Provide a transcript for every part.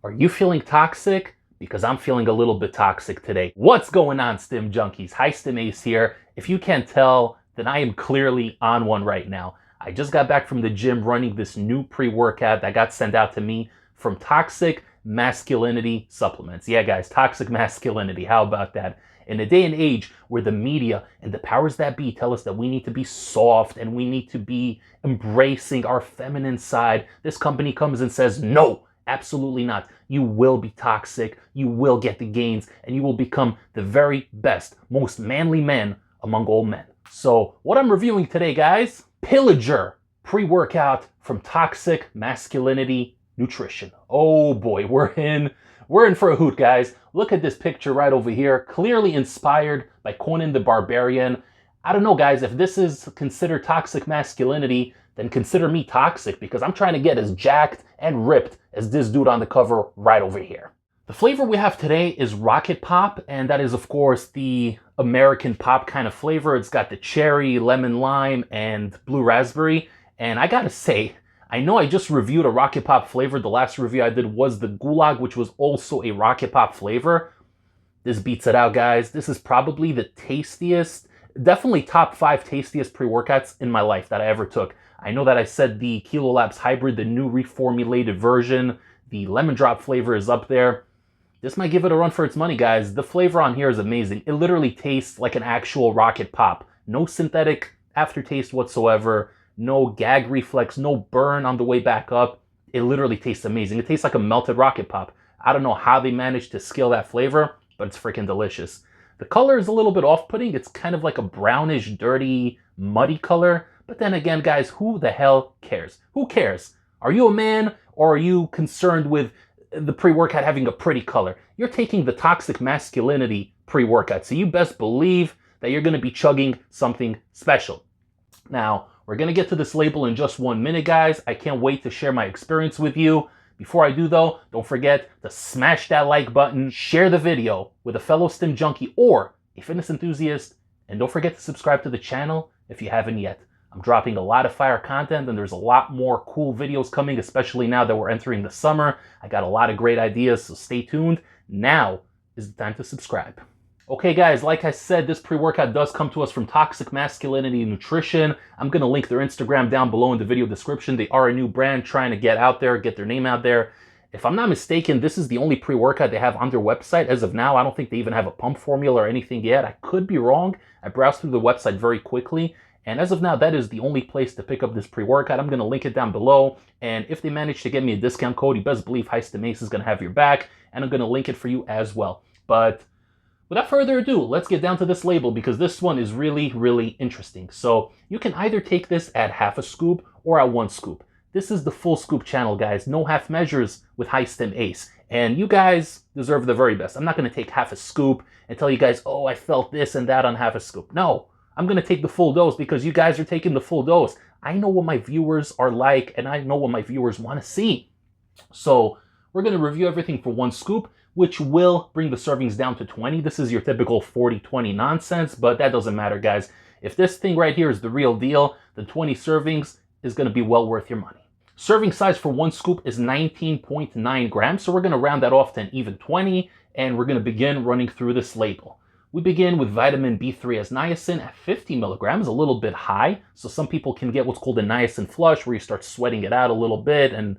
Are you feeling toxic? Because I'm feeling a little bit toxic today. What's going on, Stim junkies? Hi, Stim Ace here. If you can't tell, then I am clearly on one right now. I just got back from the gym running this new pre-workout that got sent out to me from Toxic Masculinity Supplements. Yeah, guys, Toxic Masculinity. How about that? In a day and age where the media and the powers that be tell us that we need to be soft and we need to be embracing our feminine side, this company comes and says, no, absolutely not. You will be toxic, you will get the gains, and you will become the very best, most manly man among all men. So what I'm reviewing today, guys, Pillager pre-workout from Toxic Masculinity Nutrition. Oh boy, we're in for a hoot, guys. Look at this picture right over here, clearly inspired by Conan the Barbarian. I don't know, guys, if this is considered toxic masculinity, then consider me toxic, because I'm trying to get as jacked and ripped as this dude on the cover right over here. The flavor we have today is Rocket Pop, and that is, of course, the American pop kind of flavor. It's got the cherry, lemon lime, and blue raspberry. And I gotta say, I know I just reviewed a Rocket Pop flavor. The last review I did was the Gulag, which was also a Rocket Pop flavor. This beats it out, guys. This is probably the tastiest, definitely top 5 tastiest pre-workouts in my life that I ever took. I know that I said the Kilo Labs Hybrid, the new reformulated version, the lemon drop flavor is up there. This might give it a run for its money, guys. The flavor on here is amazing. It literally tastes like an actual Rocket Pop. No synthetic aftertaste whatsoever. No gag reflex, no burn on the way back up. It literally tastes amazing. It tastes like a melted Rocket Pop. I don't know how they managed to scale that flavor, but it's freaking delicious. The color is a little bit off-putting. It's kind of like a brownish, dirty, muddy color. But then again, guys, who the hell cares? Who cares? Are you a man, or are you concerned with the pre-workout having a pretty color? You're taking the Toxic Masculinity pre-workout, so you best believe that you're going to be chugging something special. Now, we're going to get to this label in just 1 minute, guys. I can't wait to share my experience with you. Before I do, though, don't forget to smash that like button, share the video with a fellow Stim junkie or a fitness enthusiast, and don't forget to subscribe to the channel if you haven't yet. I'm dropping a lot of fire content, and there's a lot more cool videos coming, especially now that we're entering the summer. I got a lot of great ideas, so stay tuned. Now is the time to subscribe. Okay, guys, like I said, this pre-workout does come to us from Toxic Masculinity Nutrition. I'm going to link their Instagram down below in the video description. They are a new brand trying to get out there, get their name out there. If I'm not mistaken, this is the only pre-workout they have on their website as of now. I don't think they even have a pump formula or anything yet. I could be wrong. I browsed through the website very quickly, and as of now, that is the only place to pick up this pre-workout. I'm going to link it down below, and if they manage to get me a discount code, you best believe Stim Ace is going to have your back, and I'm going to link it for you as well. But without further ado, let's get down to this label, because this one is really, really interesting. So you can either take this at half a scoop or at 1 scoop. This is the full scoop channel, guys. No half measures with Stim Ace. And you guys deserve the very best. I'm not going to take half a scoop and tell you guys, oh, I felt this and that on half a scoop. No, I'm going to take the full dose, because you guys are taking the full dose. I know what my viewers are like, and I know what my viewers want to see. So we're going to review everything for 1 scoop, which will bring the servings down to 20. This is your typical 40-20 nonsense, but that doesn't matter, guys. If this thing right here is the real deal, then 20 servings is going to be well worth your money. Serving size for 1 scoop is 19.9 grams, so we're going to round that off to an even 20, and we're going to begin running through this label. We begin with vitamin B3 as niacin at 50 milligrams, a little bit high, so some people can get what's called a niacin flush, where you start sweating it out a little bit and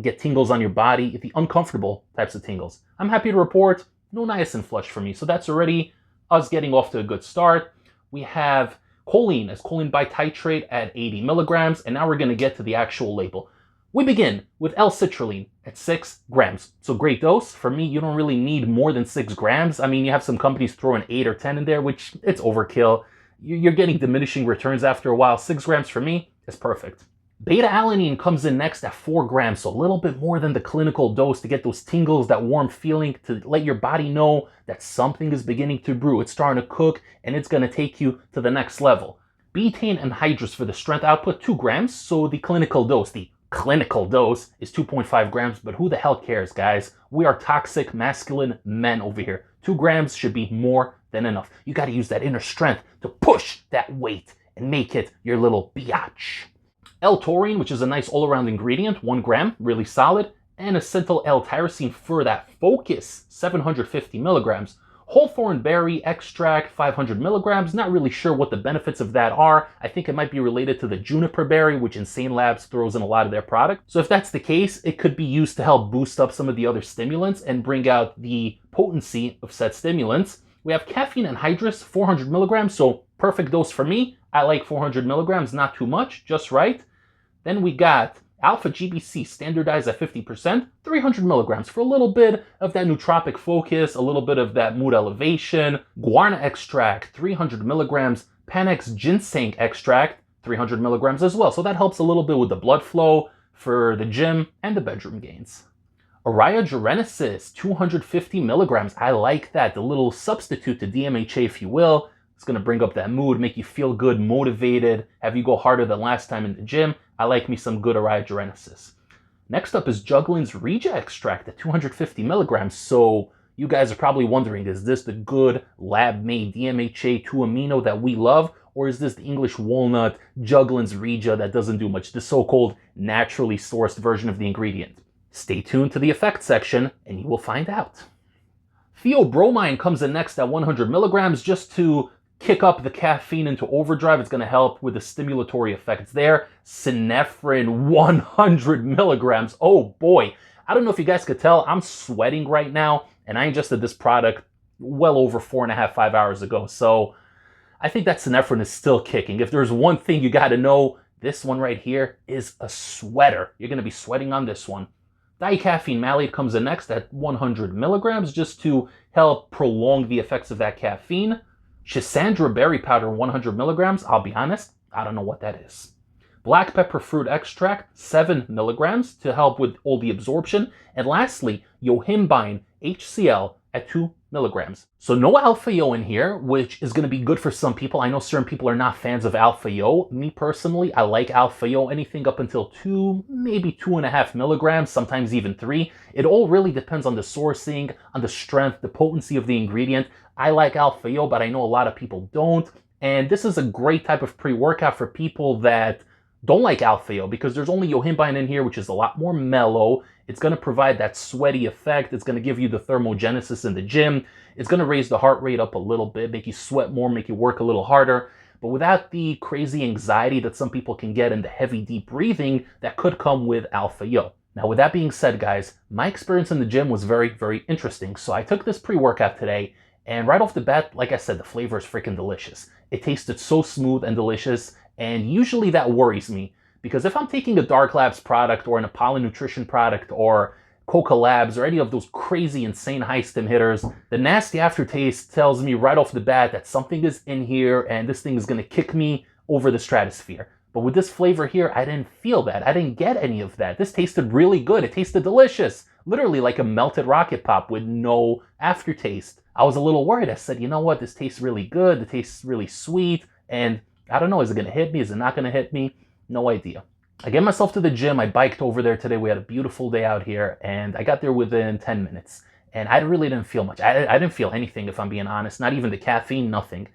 get tingles on your body, the uncomfortable types of tingles. I'm happy to report no niacin flush for me, so that's already us getting off to a good start. We have choline as choline bititrate at 80 milligrams, and now we're going to get to the actual label. We begin with L-citrulline at 6 grams. So great dose. For me, you don't really need more than 6 grams. I mean, you have some companies throwing 8 or 10 in there, which it's overkill. You're getting diminishing returns after a while. 6 grams for me is perfect. Beta-alanine comes in next at 4 grams, so a little bit more than the clinical dose to get those tingles, that warm feeling, to let your body know that something is beginning to brew. It's starting to cook, and it's going to take you to the next level. Betaine anhydrous for the strength output, 2 grams, so the clinical dose is 2.5 grams, but who the hell cares, guys? We are toxic masculine men over here. 2 grams should be more than enough. You got to use that inner strength to push that weight and make it your little biatch. L-taurine, which is a nice all-around ingredient, 1 gram, really solid. and acetyl L-tyrosine for that focus, 750 milligrams. Hawthorn berry extract, 500 milligrams. Not really sure what the benefits of that are. I think it might be related to the juniper berry, which Insane Labs throws in a lot of their product. So if that's the case, it could be used to help boost up some of the other stimulants and bring out the potency of said stimulants. We have caffeine anhydrous, 400 milligrams, so perfect dose for me. I like 400 milligrams, not too much, just right. Then we got alpha GBC, standardized at 50%, 300 milligrams for a little bit of that nootropic focus, a little bit of that mood elevation. Guarana extract, 300 milligrams. Panax ginseng extract, 300 milligrams as well. So that helps a little bit with the blood flow for the gym and the bedroom gains. Araya gerenesis, 250 milligrams. I like that, the little substitute to DMHA, if you will. It's going to bring up that mood, make you feel good, motivated, have you go harder than last time in the gym. I like me some good Araya gerenesis. Next up is Juglans Regia extract at 250 milligrams. So you guys are probably wondering, is this the good lab-made DMHA 2-amino that we love? Or is this the English walnut Juglans Regia that doesn't do much, the so-called naturally sourced version of the ingredient? Stay tuned to the effects section and you will find out. Theobromine comes in next at 100 milligrams just to kick up the caffeine into overdrive. It's going to help with the stimulatory effects there. Synephrine, 100 milligrams. Oh boy. I don't know if you guys could tell, I'm sweating right now, and I ingested this product well over 4.5, 5 hours ago. So I think that synephrine is still kicking. If there's one thing you got to know, this one right here is a sweater. You're going to be sweating on this one. Dicaffeine malate comes in next at 100 milligrams just to help prolong the effects of that caffeine. Schisandra berry powder, 100 milligrams. I'll be honest, I don't know what that is. Black pepper fruit extract, 7 milligrams to help with all the absorption. And lastly, yohimbine HCl at 2 milligrams. So no alpha yo in here, which is going to be good for some people. I know certain people are not fans of alpha yo. Me personally, I like alpha yo, anything up until 2, maybe 2.5 milligrams, sometimes even 3. It all really depends on the sourcing, on the strength, the potency of the ingredient. I like alpha yo, but I know a lot of people don't. And this is a great type of pre-workout for people that don't like alpha yo, because there's only yohimbine in here, which is a lot more mellow. It's going to provide that sweaty effect. It's going to give you the thermogenesis in the gym. It's going to raise the heart rate up a little bit, make you sweat more, make you work a little harder, but without the crazy anxiety that some people can get and the heavy, deep breathing that could come with alpha yo. Now, with that being said, guys, my experience in the gym was very, very interesting. So I took this pre-workout today, and right off the bat, like I said, the flavor is freaking delicious. It tasted so smooth and delicious, and usually that worries me, because if I'm taking a Dark Labs product or an Apollo Nutrition product or Coca Labs or any of those crazy, insane high stim hitters, the nasty aftertaste tells me right off the bat that something is in here and this thing is going to kick me over the stratosphere. But with this flavor here, I didn't feel that. I didn't get any of that. This tasted really good. It tasted delicious. Literally like a melted Rocket Pop with no aftertaste. I was a little worried. I said, you know what? This tastes really good. It tastes really sweet. And I don't know, is it going to hit me? Is it not going to hit me? No idea. I get myself to the gym. I biked over there today. We had a beautiful day out here, and I got there within 10 minutes. And I really didn't feel much. I didn't feel anything, if I'm being honest. Not even the caffeine, nothing.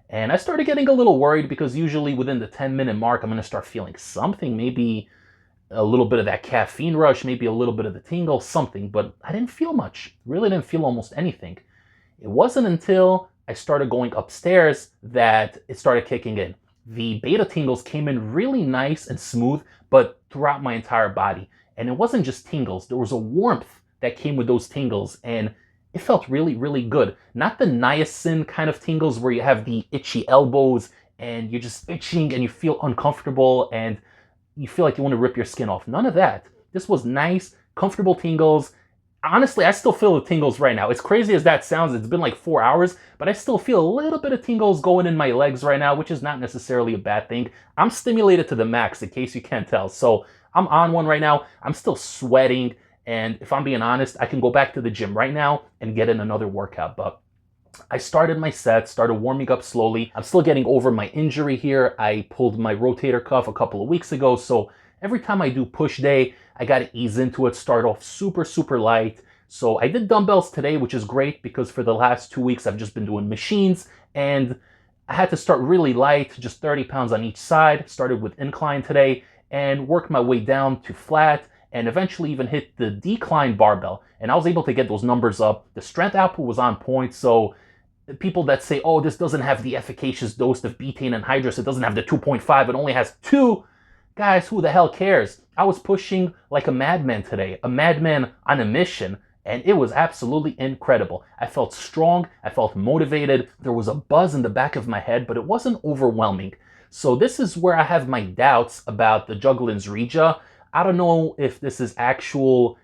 And I started getting a little worried because usually within the 10-minute mark, I'm going to start feeling something. Maybe a little bit of that caffeine rush, maybe a little bit of the tingle, something. But I didn't feel much. Really didn't feel almost anything. It wasn't until I started going upstairs that it started kicking in. The beta tingles came in really nice and smooth, but throughout my entire body. And it wasn't just tingles. There was a warmth that came with those tingles, and it felt really, really good. Not the niacin kind of tingles where you have the itchy elbows and you're just itching and you feel uncomfortable and you feel like you want to rip your skin off. None of that. This was nice, comfortable tingles. Honestly, I still feel the tingles right now. As crazy as that sounds, it's been like 4 hours, but I still feel a little bit of tingles going in my legs right now, which is not necessarily a bad thing. I'm stimulated to the max, in case you can't tell. So I'm on one right now. I'm still sweating, and if I'm being honest, I can go back to the gym right now and get in another workout. But I started my set, started warming up slowly. I'm still getting over my injury here. I pulled my rotator cuff a couple of weeks ago, so every time I do push day, I got to ease into it, start off super, super light. So I did dumbbells today, which is great because for the last 2 weeks, I've just been doing machines, and I had to start really light, just 30 pounds on each side. Started with incline today and worked my way down to flat. and eventually even hit the decline barbell. And I was able to get those numbers up. The strength output was on point. So people that say, oh, this doesn't have the efficacious dose of betaine anhydrous, it doesn't have the 2.5, it only has 2. Guys, who the hell cares? I was pushing like a madman today, a madman on a mission, and it was absolutely incredible. I felt strong, I felt motivated, there was a buzz in the back of my head, but it wasn't overwhelming. So this is where I have my doubts about the Juglans Regia. I don't know if this is actual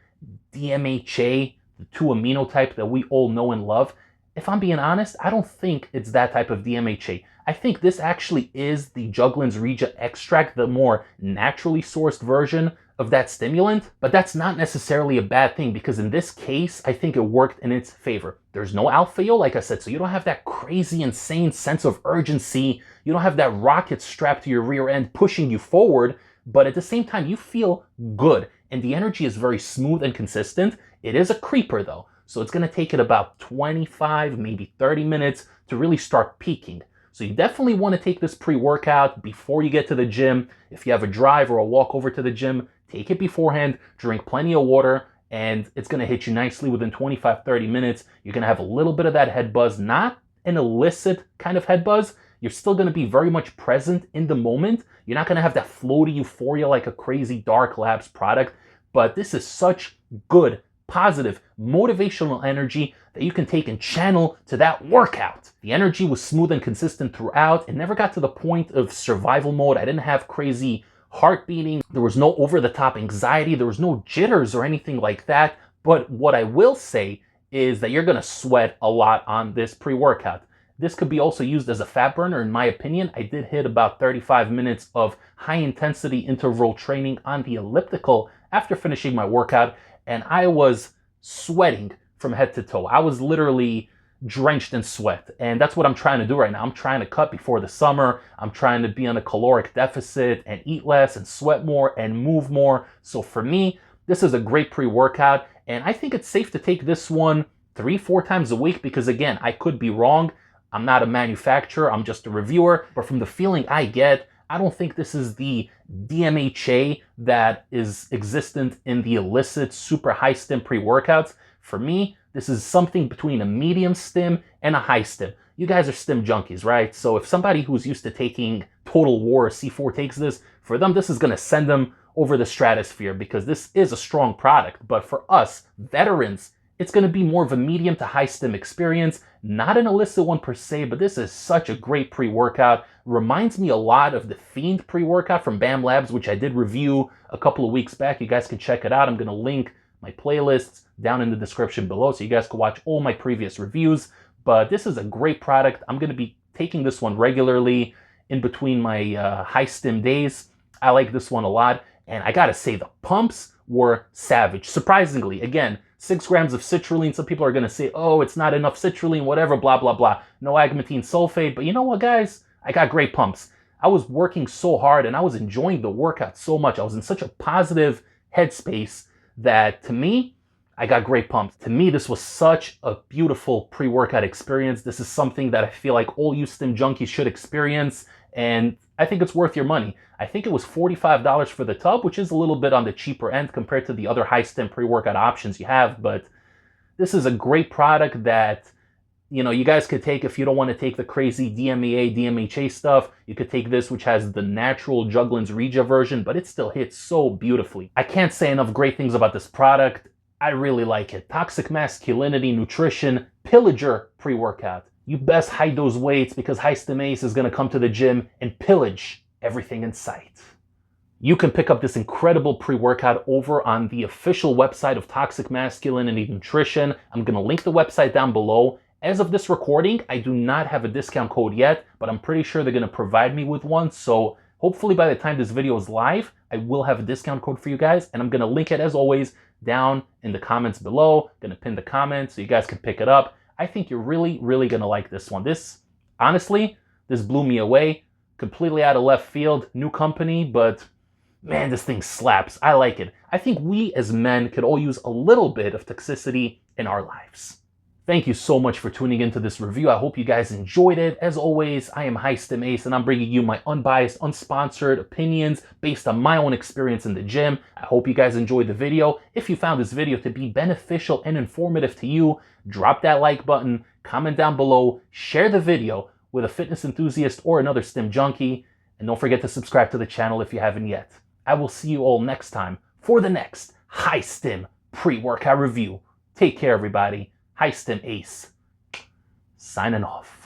DMHA, the 2 amino type that we all know and love. If I'm being honest, I don't think it's that type of DMHA. I think this actually is the Juglans Regia extract, the more naturally sourced version of that stimulant. But that's not necessarily a bad thing, because in this case, I think it worked in its favor. There's no alpha-ol, like I said, so you don't have that crazy, insane sense of urgency. You don't have that rocket strapped to your rear end pushing you forward, but at the same time, you feel good. And the energy is very smooth and consistent. It is a creeper though. So it's going to take it about 25, maybe 30 minutes to really start peaking. So you definitely want to take this pre-workout before you get to the gym. If you have a drive or a walk over to the gym, take it beforehand, drink plenty of water, and it's going to hit you nicely within 25, 30 minutes. You're going to have a little bit of that head buzz, not an illicit kind of head buzz. You're still going to be very much present in the moment. You're not going to have that floaty euphoria like a crazy Dark Labs product, but this is such good, positive, motivational energy that you can take and channel to that workout. The energy was smooth and consistent throughout. It never got to the point of survival mode. I didn't have crazy heart beating. There was no over-the-top anxiety. There was no jitters or anything like that. But what I will say is that you're going to sweat a lot on this pre-workout. This could be also used as a fat burner, in my opinion. I did hit about 35 minutes of high-intensity interval training on the elliptical after finishing my workout, and I was sweating from head to toe. I was literally drenched in sweat, and that's what I'm trying to do right now. I'm trying to cut before the summer. I'm trying to be on a caloric deficit and eat less and sweat more and move more. So for me, this is a great pre-workout, and I think it's safe to take this one 3-4 times a week, because again, I could be wrong. I'm not a manufacturer, I'm just a reviewer, but from the feeling I get, I don't think this is the DMHA that is existent in the illicit super high stim pre-workouts. For me, this is something between a medium stim and a high stim. You guys are stim junkies, right? So if somebody who's used to taking Total War or C4 takes this, for them, this is going to send them over the stratosphere, because this is a strong product. But for us, veterans, it's going to be more of a medium to high stim experience, not an illicit one per se, but this is such a great pre-workout. Reminds me a lot of the Fiend pre-workout from BAM Labs, which I did review a couple of weeks back. You guys can check it out. I'm going to link my playlists down in the description below, so you guys can watch all my previous reviews. But this is a great product. I'm going to be taking this one regularly in between my high stim days. I like this one a lot, and I gotta say, the pumps were savage. Surprisingly, again, 6 grams of citrulline. Some people are going to say, oh, it's not enough citrulline, whatever, blah, blah, blah. No agmatine sulfate. But you know what, guys? I got great pumps. I was working so hard, and I was enjoying the workout so much. I was in such a positive headspace that, to me, I got great pumps. To me, this was such a beautiful pre-workout experience. This is something that I feel like all you stim junkies should experience, and I think it's worth your money. I think it was $45 for the tub, which is a little bit on the cheaper end compared to the other high stim pre-workout options you have, but this is a great product that, you know, you guys could take if you don't want to take the crazy DMEA, DMHA stuff. You could take this, which has the natural Juglans Regia version, but it still hits so beautifully. I can't say enough great things about this product. I really like it. Toxic Masculinity Nutrition Pillager pre-workout. You best hide those weights, because High Stim Ace is going to come to the gym and pillage everything in sight. You can pick up this incredible pre-workout over on the official website of Toxic Masculinity Nutrition. I'm going to link the website down below. As of this recording, I do not have a discount code yet, but I'm pretty sure they're going to provide me with one. So hopefully by the time this video is live, I will have a discount code for you guys, and I'm going to link it, as always, down in the comments below. Going to pin the comment so you guys can pick it up. I think you're really, really going to like this one. This, honestly, this blew me away. Completely out of left field, new company, but man, this thing slaps. I like it. I think we as men could all use a little bit of toxicity in our lives. Thank you so much for tuning into this review. I hope you guys enjoyed it. As always, I am Stim Ace, and I'm bringing you my unbiased, unsponsored opinions based on my own experience in the gym. I hope you guys enjoyed the video. If you found this video to be beneficial and informative to you, drop that like button, comment down below, share the video with a fitness enthusiast or another Stim junkie, and don't forget to subscribe to the channel if you haven't yet. I will see you all next time for the next High Stim pre-workout review. Take care, everybody. Stim Ace, signing off.